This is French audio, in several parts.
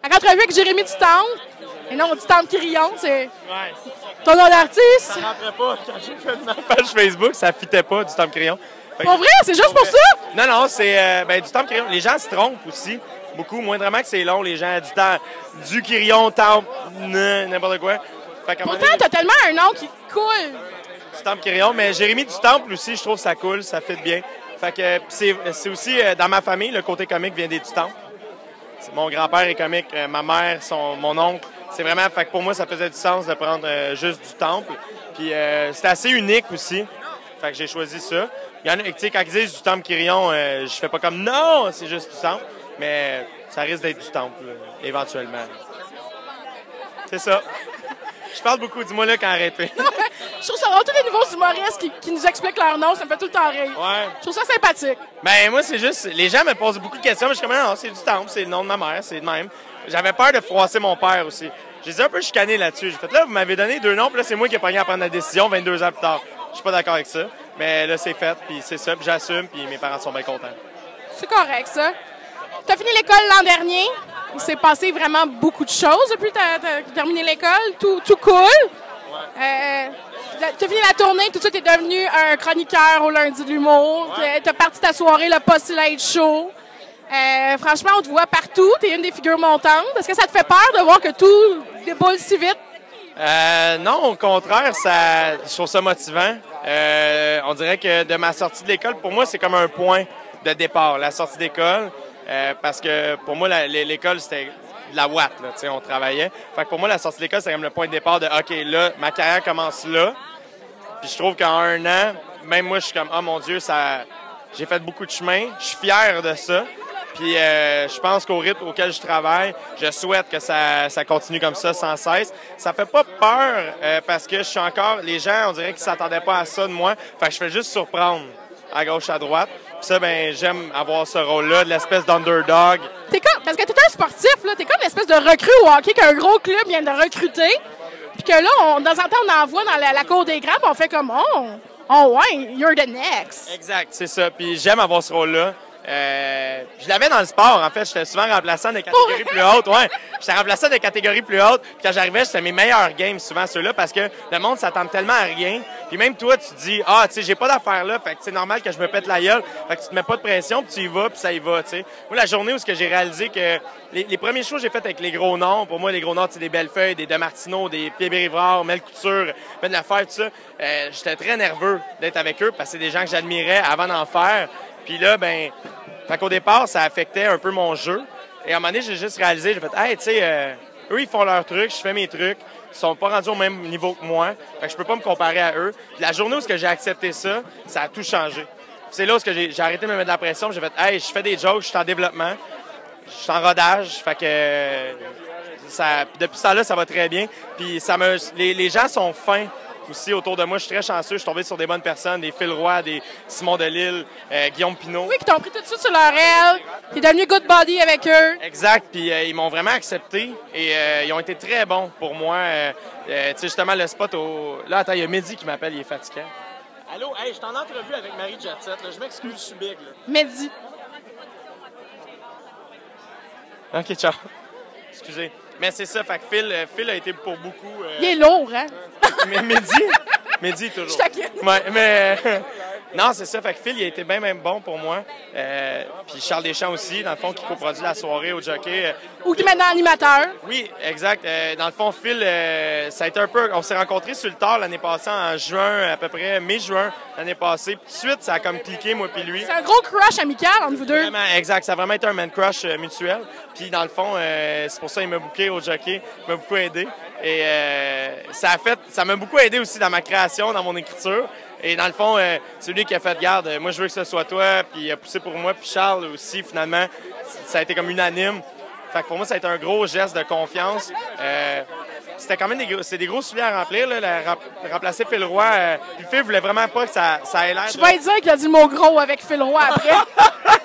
À entrevue avec Jérémy Dutemple. Et non, Dutemple Quirillon, c'est Ouais. ton nom d'artiste. Ça rentrait pas. Quand j'ai fait ma page Facebook, ça fitait pas, du Dutemple Quirillon. Pour vrai, c'est juste pour ça? Non, non, c'est du Dutemple Quirillon. Les gens se trompent aussi. Beaucoup, moindrement que c'est long, les gens du Quirillon, Temple, n'importe quoi. Pourtant, t'as tellement un nom qui coule. Dutemple Quirillon, mais Jérémy Dutemple aussi, je trouve que ça coule, ça fit bien. Fait que c'est aussi dans ma famille, le côté comique vient des Dutemple. Mon grand-père est comique, ma mère, mon oncle. C'est vraiment, fait que pour moi, ça faisait du sens de prendre juste Dutemple. Puis c'était assez unique aussi. Fait que j'ai choisi ça. Il y en a, tu sais, quand ils disent Dutemple Quirillon, je fais pas comme non, c'est juste Dutemple. Mais ça risque d'être Dutemple, éventuellement. C'est ça. Je parle beaucoup, dis-moi là quand arrêter. Je trouve ça vraiment tous les nouveaux humoristes qui nous expliquent leur nom, ça me fait tout le temps rire. Ouais. Je trouve ça sympathique. Ben moi, c'est juste, les gens me posent beaucoup de questions, mais je suis comme, non, c'est Dutemple, c'est le nom de ma mère, c'est le même. J'avais peur de froisser mon père aussi. J'ai dit un peu chicané là-dessus. J'ai fait, là, vous m'avez donné 2 noms, puis là, c'est moi qui ai pogné à prendre la décision 22 ans plus tard. Je suis pas d'accord avec ça. Mais là, c'est fait, puis c'est ça, puis j'assume, puis mes parents sont bien contents. C'est correct, ça. Tu as fini l'école l'an dernier. Il s'est passé vraiment beaucoup de choses depuis que tu as terminé l'école. Tout cool. Ouais. Tu as fini la tournée, tout de suite, tu es devenu un chroniqueur au lundi de l'humour. Ouais. Tu as parti ta soirée, le Post Late Show. Franchement, on te voit partout. Tu es une des figures montantes. Est-ce que ça te fait peur de voir que tout déboule si vite? Non, au contraire, je trouve ça motivant. On dirait que de ma sortie de l'école, pour moi, c'est comme un point de départ, la sortie d'école. Parce que pour moi, l'école, c'était de la ouate, là, on travaillait. Fait que pour moi, la sortie de l'école, c'est comme le point de départ de OK, là, ma carrière commence là. Puis je trouve qu'en 1 an, même moi, je suis comme oh mon Dieu, j'ai fait beaucoup de chemin. Je suis fier de ça. Puis je pense qu'au rythme auquel je travaille, je souhaite que ça continue comme ça sans cesse. Ça fait pas peur parce que je suis encore... Les gens, on dirait qu'ils s'attendaient pas à ça de moi. Fait que je fais juste surprendre à gauche, à droite. Puis ça, ben j'aime avoir ce rôle-là, de l'espèce d'underdog. Parce que t'es un sportif, là. T'es comme l'espèce de recrue au hockey qu'un gros club vient de recruter. Puis que là, de temps en temps, on envoie dans la cour des grands, puis on fait comme oh ouais, you're the next. Exact, c'est ça. Puis j'aime avoir ce rôle-là. Je l'avais dans le sport, en fait. J'étais souvent remplaçant des catégories plus hautes. Ouais, j'étais remplaçant des catégories plus hautes. Puis quand j'arrivais, c'était mes meilleurs games, souvent ceux-là, parce que le monde s'attend tellement à rien. Puis même toi, tu te dis, tu sais, j'ai pas d'affaires là, fait que c'est normal que je me pète la gueule. Fait que tu te mets pas de pression, puis tu y vas, puis ça y va, tu sais. Moi, la journée où j'ai réalisé que les premiers shows que j'ai fait avec les gros noms, pour moi, les gros noms, c'est des Bellefeuille, des De Martino, des Pierre-Rivrard, Mel Couture, Ben Laferre, tout ça. J'étais très nerveux d'être avec eux, parce que c'est des gens que j'admirais avant d'en faire. Puis là, fait qu'au départ, ça affectait un peu mon jeu. Et à un moment donné, j'ai juste réalisé, j'ai fait, hey, tu sais, eux, ils font leurs trucs, je fais mes trucs. Ils sont pas rendus au même niveau que moi. Fait que je peux pas me comparer à eux. Puis la journée où j'ai accepté ça, ça a tout changé. Puis c'est là où j'ai arrêté de me mettre de la pression. J'ai fait, hey, je fais des jokes, je suis en développement, je suis en rodage. Fait que depuis ce temps-là, ça va très bien. Puis les gens sont fins. Aussi, autour de moi, je suis très chanceux. Je suis tombé sur des bonnes personnes, des Phil Roy, des Simon Delille, Guillaume Pinot. Oui, qui t'ont pris tout de suite sur leur aile. T'es devenu good body avec eux. Exact. Puis ils m'ont vraiment accepté et ils ont été très bons pour moi. Tu sais, justement, le spot Là, attends, il y a Mehdi qui m'appelle, il est fatiguant. Allô, hey, je suis en entrevue avec Marie Jetset. Je m'excuse, je suis big. Là. Mehdi. OK, ciao. Excusez. Mais c'est ça, fait que Phil a été pour beaucoup... Il est lourd, hein? Mais Mehdi, toujours. Je taquine. Ouais, mais... Non, c'est ça. Fait que Phil, il a été bien même bon pour moi. Puis Charles Deschamps aussi, dans le fond, qui coproduit la soirée au Jockey. Ou qui est maintenant animateur. Oui, exact. Dans le fond, Phil, ça a été un peu... On s'est rencontrés sur le tard l'année passée, en juin, à peu près mai-juin l'année passée. Puis tout de suite, ça a comme cliqué, moi puis lui. C'est un gros crush amical entre vous deux. Vraiment, exact. Ça a vraiment été un man crush mutuel. Puis dans le fond, c'est pour ça qu'il m'a booké au Jockey. Il m'a beaucoup aidé. Et ça m'a beaucoup aidé aussi dans ma création, dans mon écriture. Et dans le fond, c'est lui qui a fait garde. Moi, je veux que ce soit toi, puis il a poussé pour moi. Puis Charles aussi, finalement, ça a été comme unanime. Fait que pour moi, ça a été un gros geste de confiance. C'était quand même des gros souliers à remplir, là, remplacer Phil Roy. Puis Phil voulait vraiment pas que ça ait l'air... Je vais dire qu'il a dit le mot gros avec Phil Roy après.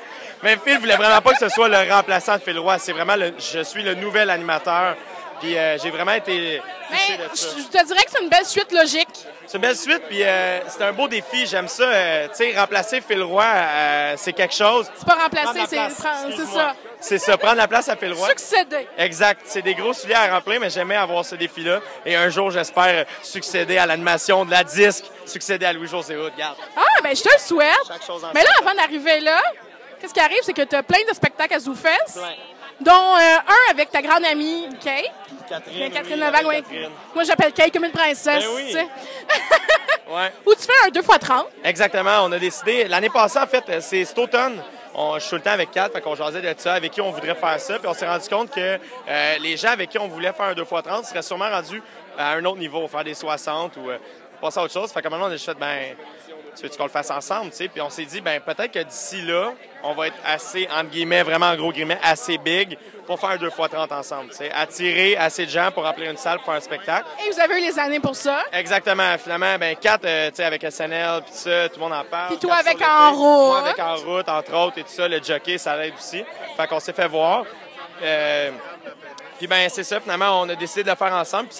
Mais Phil voulait vraiment pas que ce soit le remplaçant de Phil Roy. C'est vraiment je suis le nouvel animateur. Puis j'ai vraiment été touché de ça. Je te dirais que c'est une belle suite logique. C'est une belle suite, puis c'est un beau défi. J'aime ça. Tu sais, remplacer Phil Roy, c'est quelque chose. C'est pas remplacer, c'est ça. C'est ça, prendre la place à Phil Roy. Succéder. Exact. C'est des gros souliers à remplir, mais j'aimais avoir ce défi-là. Et un jour, j'espère succéder à l'animation de la disque, succéder à Louis-José Hood. Regarde. Ah, ben je te le souhaite. Chaque chose en Mais là, son avant d'arriver là, qu'est-ce qui arrive, c'est que tu as plein de spectacles à ZooFest, temps. dont un avec ta grande amie Kate. Catherine. Catherine oui, Levac, avec oui. Catherine. Moi, j'appelle Kate comme une princesse. Ben oui. Tu sais. Ouais. Où tu fais un 2x30. Exactement. On a décidé, l'année passée, en fait, c'est cet automne. Je suis tout le temps avec Kat, fait qu'on jasait de ça, avec qui on voudrait faire ça. Puis on s'est rendu compte que les gens avec qui on voulait faire un 2x30 seraient sûrement rendus à un autre niveau, faire des 60 ou passer à autre chose. Fait que maintenant, on a juste fait, tu veux qu'on le fasse ensemble, tu sais? Puis on s'est dit, peut-être que d'ici là, on va être assez, entre guillemets, vraiment en gros guillemets, assez big pour faire un 2x30 ensemble, tu sais? Attirer assez de gens pour remplir une salle pour faire un spectacle. Et vous avez eu les années pour ça. Exactement. Finalement, Kat, tu sais, avec SNL, puis ça, tout le monde en parle. Puis toi Kat avec sur le En fait. route. Moi avec En route, entre autres, et tout ça, le jockey, ça l'aide aussi. Fait qu'on s'est fait voir. Puis c'est ça, finalement, on a décidé de le faire ensemble. Puis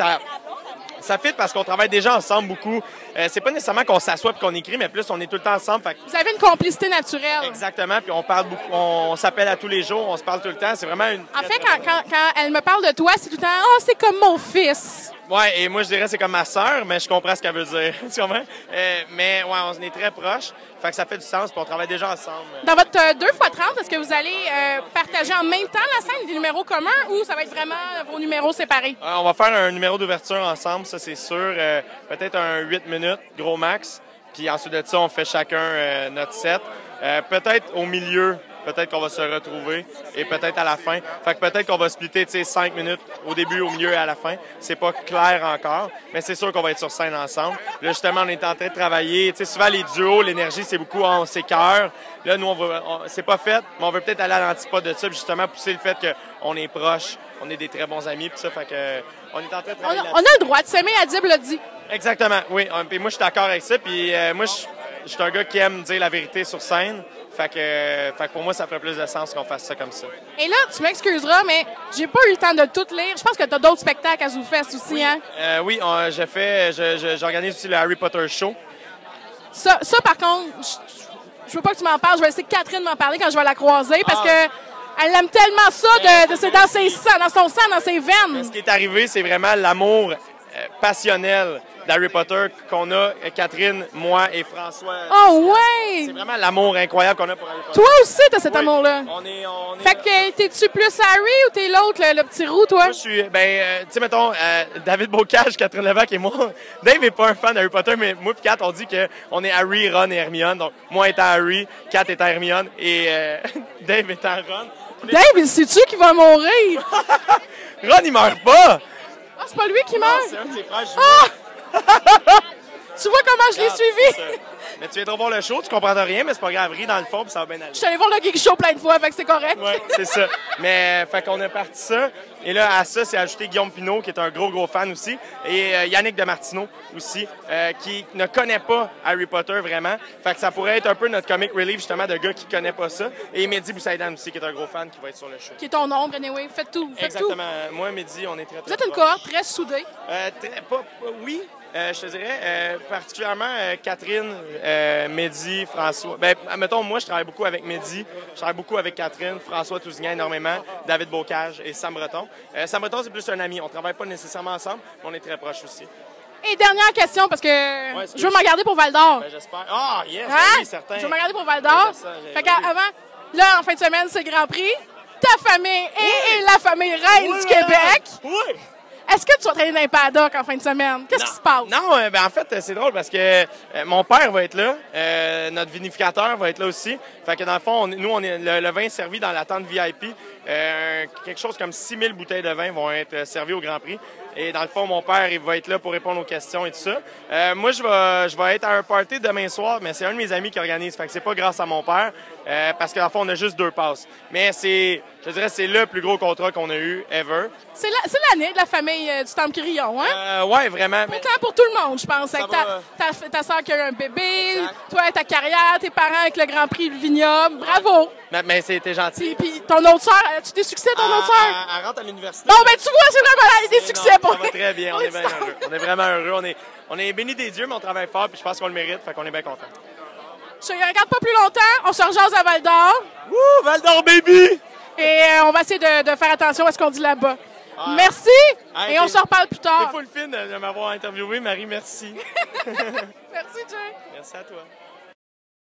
ça fit parce qu'on travaille déjà ensemble beaucoup. C'est pas nécessairement qu'on s'assoit et qu'on écrit, mais plus on est tout le temps ensemble. Fait que... Vous avez une complicité naturelle. Exactement, puis on parle beaucoup, on s'appelle à tous les jours, on se parle tout le temps. C'est vraiment une. En fait, quand elle me parle de toi, c'est tout le temps « Oh, c'est comme mon fils ». Ouais, et moi je dirais c'est comme ma sœur, mais je comprends ce qu'elle veut dire. Tu comprends? Mais ouais, on est très proches. Fait que ça fait du sens, puis on travaille déjà ensemble. Dans votre 2x30, est-ce que vous allez partager en même temps la scène des numéros communs ou ça va être vraiment vos numéros séparés? On va faire un numéro d'ouverture ensemble, ça c'est sûr. Peut-être un 8 minutes, gros max. Puis ensuite de ça, on fait chacun notre set. Peut-être au milieu, peut-être qu'on va se retrouver et peut-être à la fin. Fait que peut-être qu'on va splitter 5 minutes au début, au milieu et à la fin. C'est pas clair encore, mais c'est sûr qu'on va être sur scène ensemble. Là, justement, on est en train de travailler. Souvent, les duos, l'énergie, c'est beaucoup on s'écœure. Là, nous, c'est pas fait, mais on veut peut-être aller à l'antipode de ça, puis justement pousser le fait qu'on est proches, on est des très bons amis, puis ça, fait que on est en train de travailler On a le droit de s'aimer, Adib l'a dit. Exactement, oui. Puis moi, je suis d'accord avec ça. Puis moi, je suis un gars qui aime dire la vérité sur scène. Fait que pour moi, ça ferait plus de sens qu'on fasse ça comme ça. Et là, tu m'excuseras, mais j'ai pas eu le temps de tout lire. Je pense que tu as d'autres spectacles à ZooFest aussi, hein? Oui, j'organise aussi le Harry Potter Show. Ça par contre, je veux pas que tu m'en parles. Je vais laisser Catherine m'en parler quand je vais la croiser parce que elle aime tellement ça, c'est dans son sang, dans ses veines. Ce qui est arrivé, c'est vraiment l'amour passionnel d'Harry Potter qu'on a, Catherine, moi et François. Oh ouais! C'est vraiment l'amour incroyable qu'on a pour Harry Potter. Toi aussi, t'as cet amour-là. On est fait que t'es-tu plus Harry ou t'es l'autre, le petit roux, toi? Moi, je suis, tu sais, mettons, David Bocage, Catherine Levac et moi. Dave n'est pas un fan d'Harry Potter, mais moi et Kat, on dit qu'on est Harry, Ron et Hermione. Donc, moi étant Harry, Kat étant Hermione et Dave étant Ron. Dave, il sait-tu qu'il va mourir? Ron, il meurt pas! Ah, c'est pas lui qui meurt? C'est un de ses frères jumeaux. Tu vois comment je l'ai suivi? Mais tu viendras voir le show, tu comprends rien, mais c'est pas grave, ris dans le fond, puis ça va bien aller. Je suis allé voir le Geek Show plein de fois, fait que c'est correct. Oui, c'est ça. Mais, fait qu'on a parti ça. Et là, à ça, c'est ajouté Guillaume Pinault, qui est un gros fan aussi. Et Yannick Demartino aussi, qui ne connaît pas Harry Potter vraiment. Fait que ça pourrait être un peu notre comic relief, justement, de gars qui ne connaît pas ça. Et Mehdi Boussaïdan aussi, qui est un gros fan, qui va être sur le show. Qui est ton ombre, anyway. Faites tout. Exactement. Moi, Mehdi, on est très Vous êtes une cohorte très soudée. Oui. Je te dirais, particulièrement Catherine, Mehdi, François. Mettons, moi, je travaille beaucoup avec Mehdi. Je travaille beaucoup avec Catherine, François Tousignan énormément, David Bocage et Sam Breton. Sam Breton, c'est plus un ami. On travaille pas nécessairement ensemble, mais on est très proches aussi. Et dernière question, parce que je veux m'en garder pour Val d'Or. J'espère. Ah, yes, oui, certain. Je veux m'en garder pour Val d'Or. Fait qu'avant, là, en fin de semaine, c'est le Grand Prix. Ta famille et la famille reine du Québec. Oui! Est-ce que tu vas traîner dans les paddocks en fin de semaine? Qu'est-ce qui se passe? Non, en fait, c'est drôle parce que mon père va être là, notre vinificateur va être là aussi. Fait que dans le fond, nous, on est le vin servi dans la tente VIP. Quelque chose comme 6000 bouteilles de vin vont être servies au Grand Prix. Et dans le fond, mon père, il va être là pour répondre aux questions et tout ça. Moi, je vais être à un party demain soir, mais c'est un de mes amis qui organise. Fait que c'est pas grâce à mon père, parce que dans le fond, on a juste 2 passes. Mais je dirais, c'est le plus gros contrat qu'on a eu ever. C'est l'année de la famille du Temple Quirillon, hein? Ouais, vraiment. Temps pour tout le monde, je pense. Avec ta soeur qui a eu un bébé, toi, ta carrière, tes parents avec le Grand Prix du vignoble. Bravo! Mais c'était gentil. Puis ton autre soeur, as-tu des succès, ton autre soeur? Elle rentre à l'université. Bon, tu vois, c'est vraiment des succès pour ça va très bien, on est bien heureux. On est vraiment heureux. On est bénis des dieux, mais on travaille fort, puis je pense qu'on le mérite, fait qu'on est bien contents. Je ne regarde pas plus longtemps, on se rejase à Val d'Or. Wouh, Val d'Or, baby! Et on va essayer de faire attention à ce qu'on dit là-bas. Ah. Merci! Ah, et on se reparle plus tard. C'est full fin de m'avoir interviewé, Marie. Merci. Merci, Jay. Merci à toi.